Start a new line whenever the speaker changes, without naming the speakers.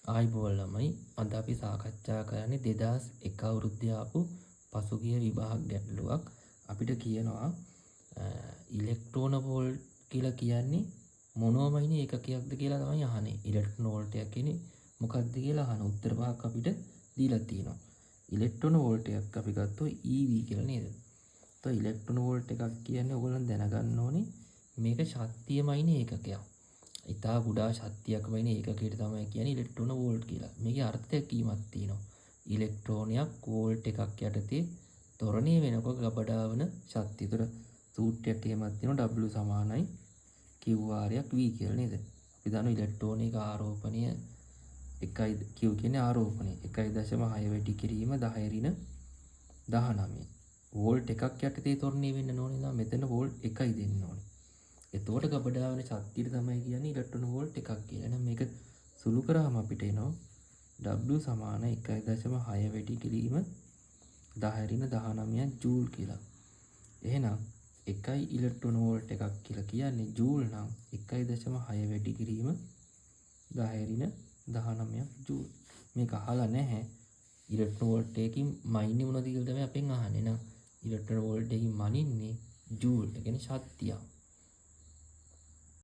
ආයිබෝල් ළමයි අද අපි සාකච්ඡා කරන්නේ 2001 අවුරුද්දේ ආපු පසුගිය විභාග ගැටලුවක්. අපිට කියනවා ඉලෙක්ට්‍රෝන වෝල්ට් කියලා කියන්නේ මොනවයින ඒකකයක්ද කියලා තමයි අහන්නේ. ඉලෙක්ට්‍රෝන වෝල්ට් එක කියන්නේ මොකක්ද කියලා අහන උත්තර පහක් අපිට දීලා තියෙනවා. ඉලෙක්ට්‍රෝන වෝල්ට් එකක් අපි ගත්තොත් EV කියලා නේද? તો ඉලෙක්ට්‍රෝන වෝල්ට් එකක් කියන්නේ ඔයගොල්ලන් දැනගන්න ඕනේ මේක ශක්තියමයින ඒකකයක්. ඉතා ගුඩා ශක්තියක් වයින ඒකකයට තමයි කියන්නේ ඉලෙක්ට්‍රෝන වෝල්ට් කියලා. මේකේ අර්ථයක් කීමක් තියෙනවා. ඉලෙක්ට්‍රෝනයක් වෝල්ට් එකක් යටතේ ත්වරණය වෙනකොට ගබඩා වන ශක්තිය. ඒතර සූත්‍රයක් එහෙමත් තියෙනවා W සමානයි Q/V කියලා නේද? අපි දන්නවා ඉලෙක්ට්‍රෝනික ආරෝපණය එකයි Q කියන්නේ ආරෝපණය 1.6 වැඩි කිරීම 10 ඍණ 19. වෝල්ට් එකක් යටතේ ත්වරණය වෙන්න ඕනේ නම් මෙතන වෝල්ට් 1යි දෙන්න ඕනේ. එතකොට ගබඩා වෙන ශක්තියට තමයි කියන්නේ ඉලෙක්ට්‍රෝන වෝල්ට් එකක් කියලා. එහෙනම් මේක සුළු කරාම අපිට එනවා W සමාන 1.6 වැඩි කිරීම 10 ඍණ 19 ජූල් කියලා. එහෙනම් 1 ඉලෙක්ට්‍රෝන වෝල්ට් එකක් කියලා කියන්නේ ජූල් නම් 1.6 වැඩි කිරීම 10 ඍණ 19 ජූල්. මේක අහලා නැහැ. ඉලෙක්ට්‍රෝන වෝල්ට් එකකින් මයින්නේ මොනවද කියලා තමයි අපෙන් අහන්නේ. එහෙනම් ඉලෙක්ට්‍රෝන වෝල්ට් එකකින් මනින්නේ ජූල්. ඒ කියන්නේ ශක්තිය.